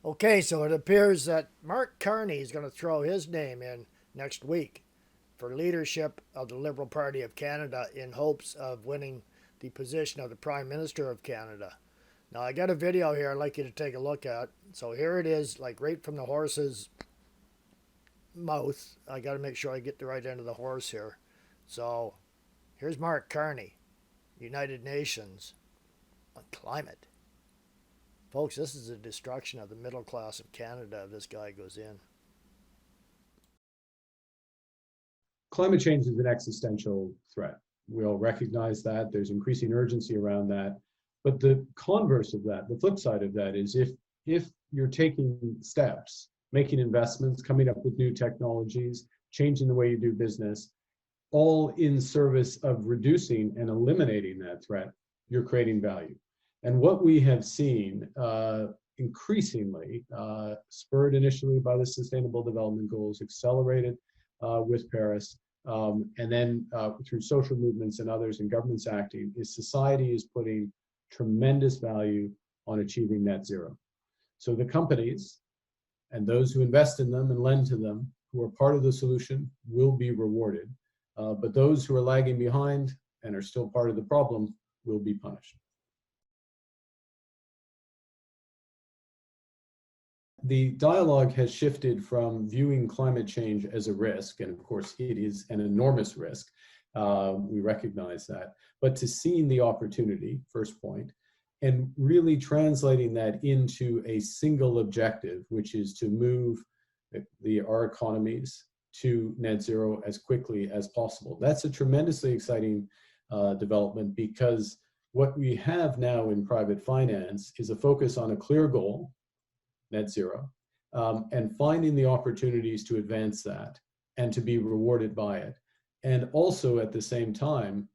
Okay, so it appears that Mark Carney is going to throw his name in next week for leadership of the Liberal Party of Canada in hopes of winning the position of the Prime Minister of Canada. Now, I got a video here I'd like you to take a look at. So here it is, like right from the horse's mouth. I got to make sure I get the right end of the horse here. So here's Mark Carney, United Nations on climate. Folks, this is the destruction of the middle class of Canada if this guy goes in. Climate change is an existential threat. We all recognize that. There's increasing urgency around that. But the converse of that, the flip side of that is if you're taking steps, making investments, coming up with new technologies, changing the way you do business, all in service of reducing and eliminating that threat, you're creating value. And what we have seen increasingly, spurred initially by the Sustainable Development Goals, accelerated with Paris, and then through social movements and others and governments acting, is society is putting tremendous value on achieving net zero. So the companies and those who invest in them and lend to them, who are part of the solution, will be rewarded. But those who are lagging behind and are still part of the problem will be punished. The dialogue has shifted from viewing climate change as a risk, and of course it is an enormous risk, we recognize that, but to seeing the opportunity, first point, and really translating that into a single objective, which is to move our economies to net zero as quickly as possible. That's a tremendously exciting development, because what we have now in private finance is a focus on a clear goal, net zero, and finding the opportunities to advance that and to be rewarded by it. And also at the same time,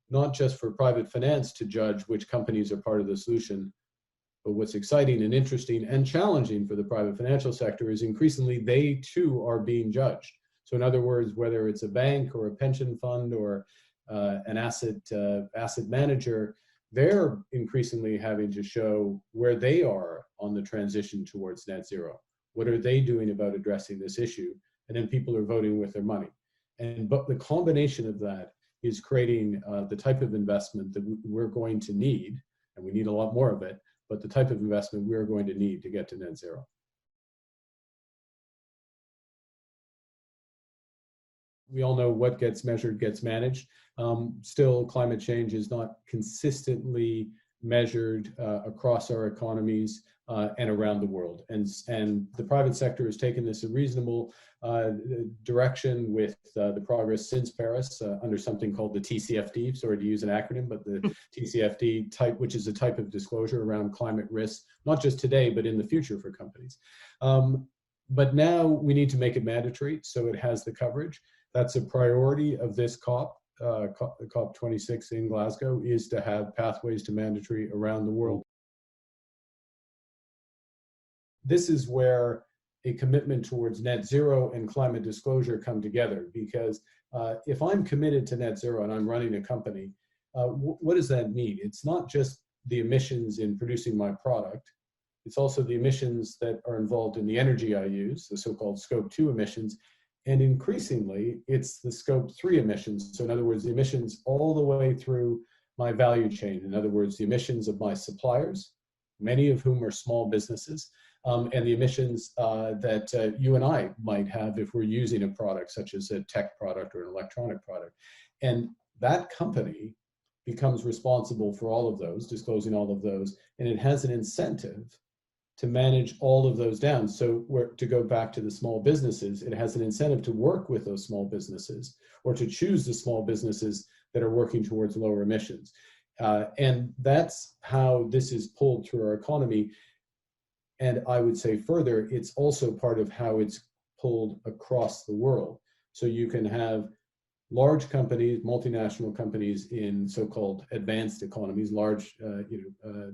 not just for private finance to judge which companies are part of the solution, but what's exciting and interesting and challenging for the private financial sector is increasingly they too are being judged. So in other words, whether it's a bank or a pension fund or an asset manager, they're increasingly having to show where they are on the transition towards net zero. What are they doing about addressing this issue? And then people are voting with their money. But the combination of that is creating the type of investment that we're going to need, and we need a lot more of it, but the type of investment we're going to need to get to net zero. We all know what gets measured gets managed. Still, climate change is not consistently measured across our economies and around the world. And the private sector has taken this a reasonable direction with the progress since Paris under something called the TCFD, sorry to use an acronym, but the TCFD type, which is a type of disclosure around climate risks, not just today, but in the future for companies. But now we need to make it mandatory so it has the coverage. That's a priority of this COP26 in Glasgow, is to have pathways to mandatory around the world. This is where a commitment towards net zero and climate disclosure come together, because if I'm committed to net zero and I'm running a company, what does that mean? It's not just the emissions in producing my product, it's also the emissions that are involved in the energy I use, the so-called scope 2 emissions, and increasingly, it's the scope 3 emissions. So in other words, the emissions all the way through my value chain. In other words, the emissions of my suppliers, many of whom are small businesses, and the emissions that you and I might have if we're using a product, such as a tech product or an electronic product. And that company becomes responsible for all of those, disclosing all of those, and it has an incentive to manage all of those down. So to go back to the small businesses, it has an incentive to work with those small businesses or to choose the small businesses that are working towards lower emissions. And that's how this is pulled through our economy. And I would say further, it's also part of how it's pulled across the world. So you can have large companies, multinational companies in so-called advanced economies, large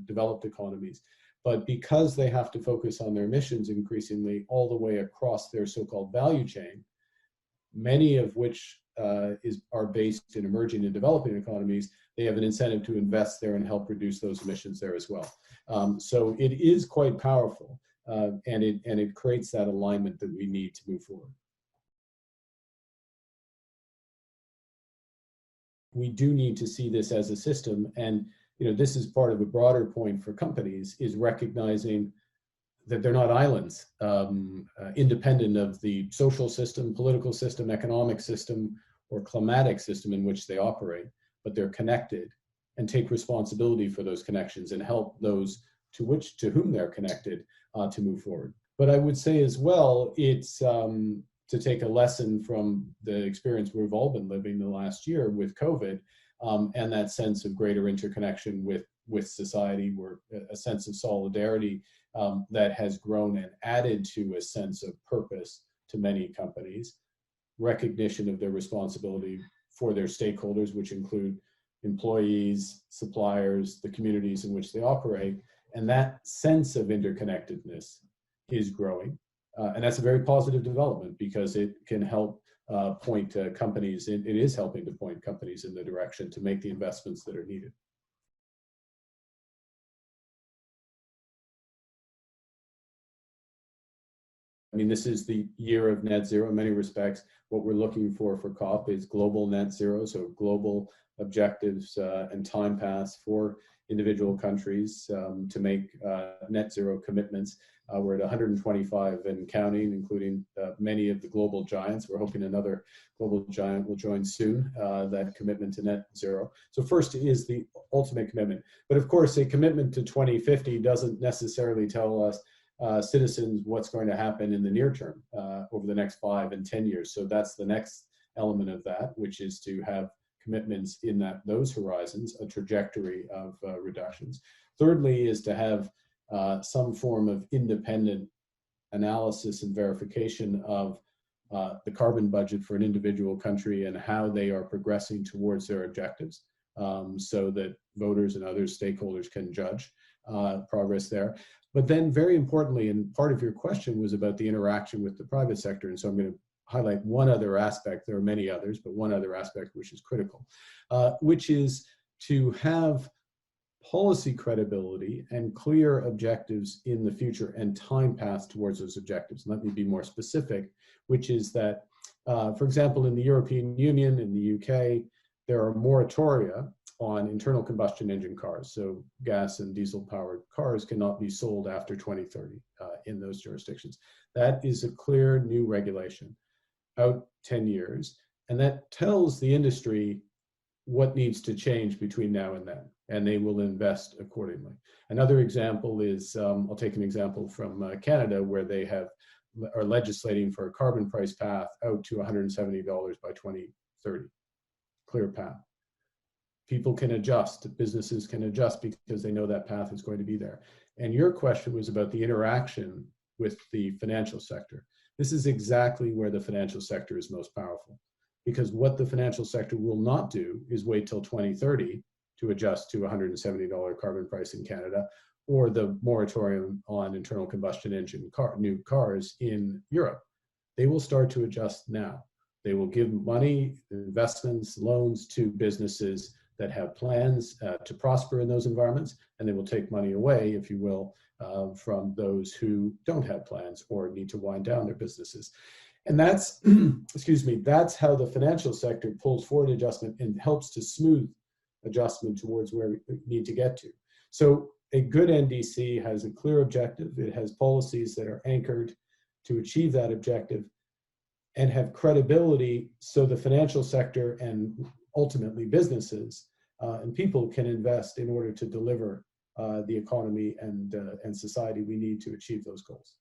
developed economies, but because they have to focus on their emissions increasingly all the way across their so-called value chain, many of which are based in emerging and developing economies, they have an incentive to invest there and help reduce those emissions there as well. So it is quite powerful. and it creates that alignment that we need to move forward. We do need to see this as a system, and this is part of a broader point for companies, is recognizing that they're not islands, independent of the social system, political system, economic system, or climatic system in which they operate, but they're connected, and take responsibility for those connections and help those to whom they're connected to move forward. But I would say as well, it's to take a lesson from the experience we've all been living the last year with COVID, and that sense of greater interconnection with society, where a sense of solidarity that has grown and added to a sense of purpose to many companies, recognition of their responsibility for their stakeholders, which include employees, suppliers, the communities in which they operate, and that sense of interconnectedness is growing. And that's a very positive development, because it can help point companies, it is helping to point companies in the direction to make the investments that are needed. I mean, this is the year of net zero in many respects. What we're looking for COP is global net zero, so global objectives and time paths for individual countries to make net zero commitments. We're at 125 and counting, including many of the global giants. We're hoping another global giant will join soon, that commitment to net zero. So first is the ultimate commitment. But of course, a commitment to 2050 doesn't necessarily tell us citizens what's going to happen in the near term over the next 5 and 10 years. So that's the next element of that, which is to have commitments in those horizons, a trajectory of reductions. Thirdly is to have some form of independent analysis and verification of the carbon budget for an individual country and how they are progressing towards their objectives, so that voters and other stakeholders can judge progress there. But then very importantly, and part of your question was about the interaction with the private sector, and so I'm going to highlight one other aspect. There are many others, but one other aspect which is critical, which is to have policy credibility and clear objectives in the future and time paths towards those objectives. Let me be more specific, which is that, for example, in the European Union, in the UK, there are moratoria on internal combustion engine cars. So gas and diesel powered cars cannot be sold after 2030 in those jurisdictions. That is a clear new regulation out 10 years. And that tells the industry what needs to change between now and then, and they will invest accordingly. Another example is, I'll take an example from Canada, where they are legislating for a carbon price path out to $170 by 2030. Clear path. People can adjust, businesses can adjust because they know that path is going to be there. And your question was about the interaction with the financial sector. This is exactly where the financial sector is most powerful, because what the financial sector will not do is wait till 2030 to adjust to $170 carbon price in Canada, or the moratorium on internal combustion engine new cars in Europe. They will start to adjust now. They will give money, investments, loans to businesses that have plans to prosper in those environments, and they will take money away, if you will, from those who don't have plans or need to wind down their businesses. And that's, excuse me, that's how the financial sector pulls forward adjustment and helps to smooth adjustment towards where we need to get to. So a good NDC has a clear objective. It has policies that are anchored to achieve that objective and have credibility, so the financial sector and ultimately businesses and people can invest in order to deliver the economy and society we need to achieve those goals.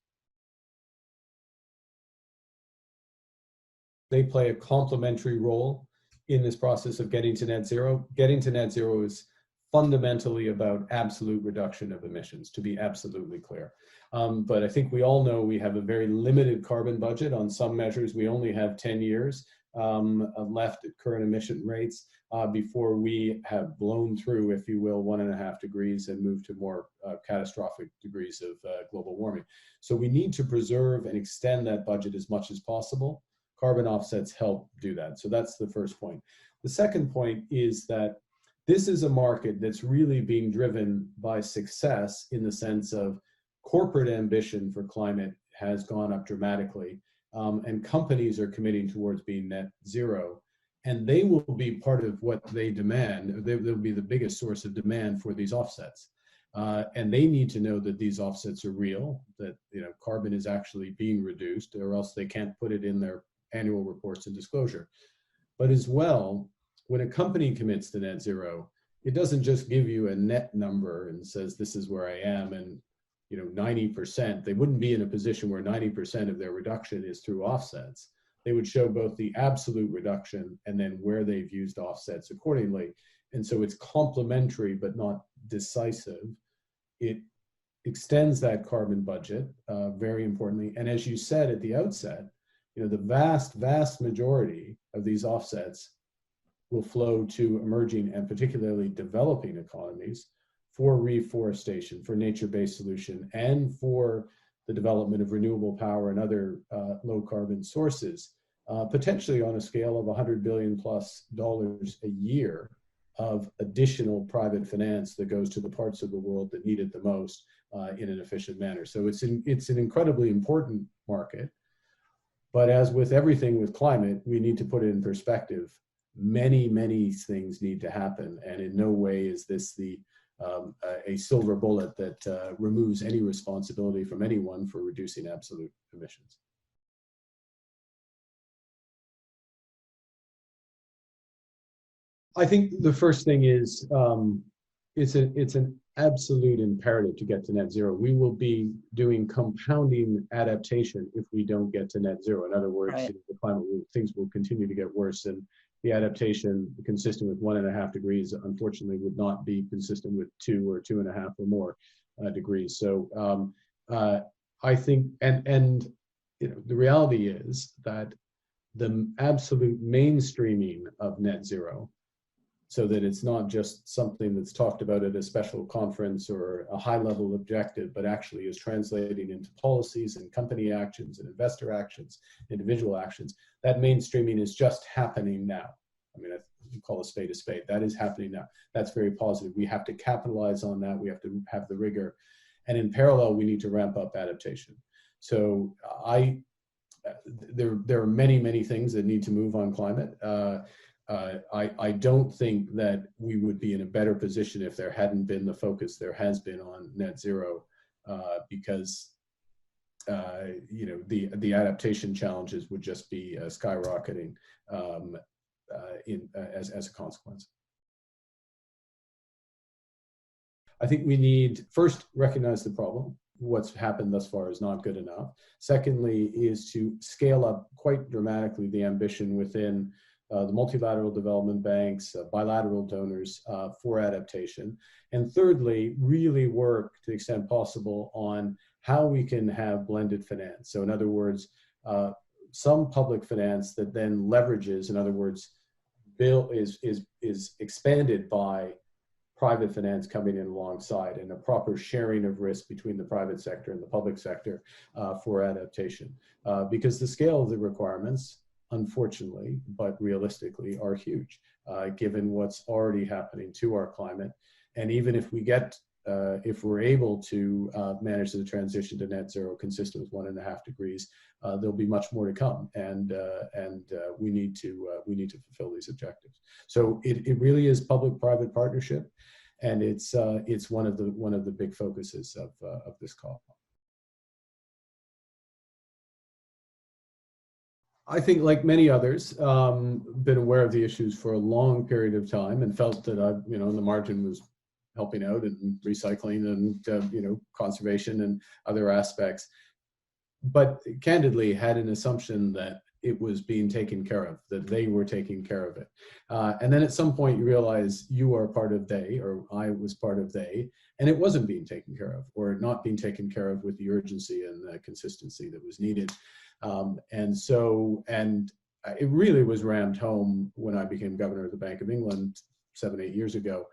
They play a complementary role in this process of getting to net zero. Getting to net zero is fundamentally about absolute reduction of emissions, to be absolutely clear. But I think we all know we have a very limited carbon budget. On some measures, we only have 10 years left at current emission rates before we have blown through, if you will, 1.5 degrees and moved to more catastrophic degrees of global warming. So we need to preserve and extend that budget as much as possible. Carbon offsets help do that. So that's the first point. The second point is that this is a market that's really being driven by success, in the sense of corporate ambition for climate has gone up dramatically, and companies are committing towards being net zero. And they will be part of what they demand. They'll be the biggest source of demand for these offsets. And they need to know that these offsets are real, that carbon is actually being reduced, or else they can't put it in their annual reports and disclosure. But as well, when a company commits to net zero, it doesn't just give you a net number and says, this is where I am, and 90%, they wouldn't be in a position where 90% of their reduction is through offsets. They would show both the absolute reduction and then where they've used offsets accordingly. And so it's complementary, but not decisive. It extends that carbon budget, very importantly. And as you said at the outset, the vast majority of these offsets will flow to emerging and particularly developing economies for reforestation, for nature-based solution, and for the development of renewable power and other low carbon sources, potentially on a scale of $100 billion plus a year of additional private finance that goes to the parts of the world that need it the most in an efficient manner. So it's an incredibly important market. But as with everything with climate, we need to put it in perspective. Many things need to happen, and in no way is this a silver bullet that removes any responsibility from anyone for reducing absolute emissions. I think the first thing is it's an absolute imperative to get to net zero. We will be doing compounding adaptation if we don't get to net zero. In other words, Right. the climate, things will continue to get worse, and the adaptation consistent with 1.5 degrees, unfortunately, would not be consistent with 2 or 2.5 or more degrees. So I think, and the reality is that the absolute mainstreaming of net zero, so that it's not just something that's talked about at a special conference or a high-level objective, but actually is translating into policies and company actions and investor actions, individual actions. That mainstreaming is just happening now. I mean, you call a spade a spade. That is happening now. That's very positive. We have to capitalize on that. We have to have the rigor. And in parallel, we need to ramp up adaptation. So there are many things that need to move on climate. I don't think that we would be in a better position if there hadn't been the focus there has been on net zero, because the adaptation challenges would just be skyrocketing as a consequence. I think we need first recognize the problem. What's happened thus far is not good enough. Secondly, is to scale up quite dramatically the ambition within the multilateral development banks, bilateral donors for adaptation. And thirdly, really work to the extent possible on how we can have blended finance. So in other words, some public finance that then leverages, in other words, is expanded by private finance coming in alongside, and a proper sharing of risk between the private sector and the public sector for adaptation. Because the scale of the requirements, unfortunately, but realistically, are huge, given what's already happening to our climate. And even if if we're able to manage the transition to net zero consistent with 1.5 degrees, there'll be much more to come, and we need to fulfill these objectives. So it really is public-private partnership, and it's one of the big focuses of this call. I think, like many others, been aware of the issues for a long period of time and felt that in the margin was helping out and recycling and conservation and other aspects, but candidly had an assumption that it was being taken care of, that they were taking care of it. And then at some point you realize you are part of they, or I was part of they, and it wasn't being taken care of, or not being taken care of with the urgency and the consistency that was needed. And it really was rammed home when I became governor of the Bank of England 7-8 years ago.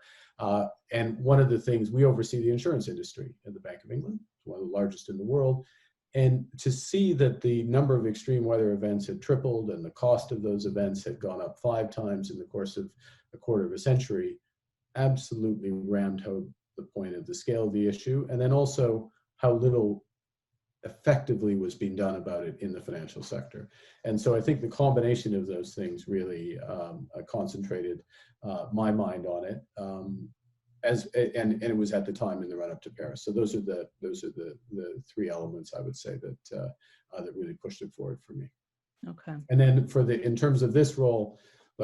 And one of the things, we oversee the insurance industry in the Bank of England, one of the largest in the world. And to see that the number of extreme weather events had tripled and the cost of those events had gone up 5 times in the course of a quarter of a century, absolutely rammed home the point of the scale of the issue. And then also how little effectively was being done about it in the financial sector. And so I think the combination of those things really concentrated my mind on it. And it was at the time in the run up to Paris. So those are the three elements I would say that that really pushed it forward for me. Okay. And then in terms of this role,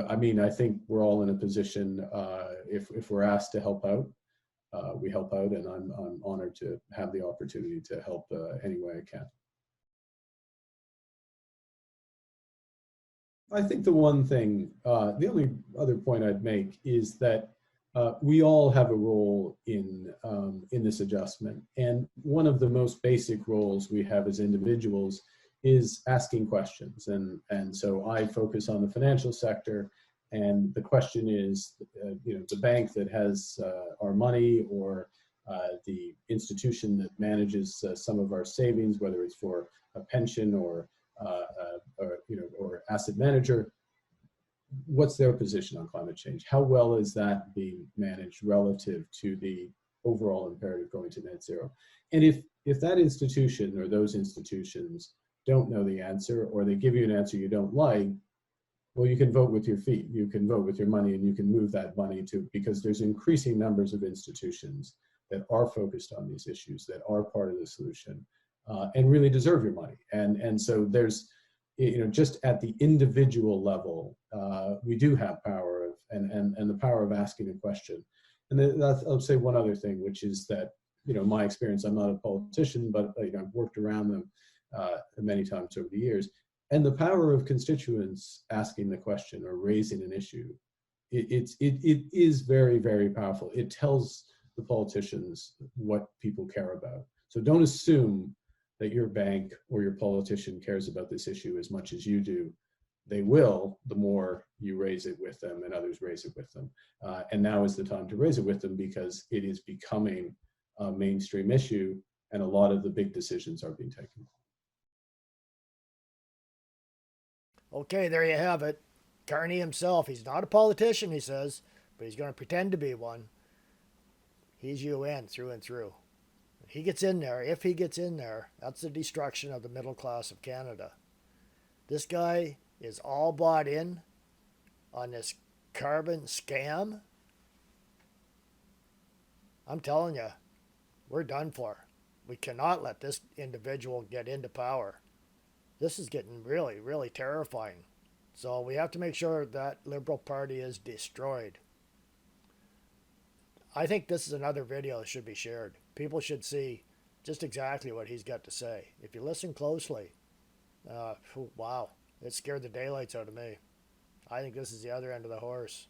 I mean, I think we're all in a position if we're asked to help out, we help out, and I'm honored to have the opportunity to help any way I can. I think the one thing, the only other point I'd make is that we all have a role in this adjustment, and one of the most basic roles we have as individuals is asking questions, and so I focus on the financial sector, and the question is, the bank that has our money, or the institution that manages some of our savings, whether it's for a pension or asset manager, what's their position on climate change? How well is that being managed relative to the overall imperative going to net zero? And if that institution or those institutions don't know the answer, or they give you an answer you don't like, well, you can vote with your feet, you can vote with your money, and you can move that money because there's increasing numbers of institutions that are focused on these issues, that are part of the solution, and really deserve your money. And so there's, just at the individual level, we do have power and the power of asking a question. And then I'll say one other thing, which is that, my experience, I'm not a politician, but I've worked around them many times over the years. And the power of constituents asking the question or raising an issue, it is very, very powerful. It tells the politicians what people care about. So don't assume that your bank or your politician cares about this issue as much as you do. They will, the more you raise it with them and others raise it with them. And now is the time to raise it with them, because it is becoming a mainstream issue, and a lot of the big decisions are being taken. Okay, there you have it. Carney himself, he's not a politician, he says, but he's going to pretend to be one. He's UN through and through. He gets in there, if he gets in there, that's the destruction of the middle class of Canada. This guy is all bought in on this carbon scam. I'm telling you, we're done for. We cannot let this individual get into power. This is getting really, really terrifying. So we have to make sure that Liberal Party is destroyed. I think this is another video that should be shared. People should see just exactly what he's got to say. If you listen closely, wow, it scared the daylights out of me. I think this is the other end of the horse.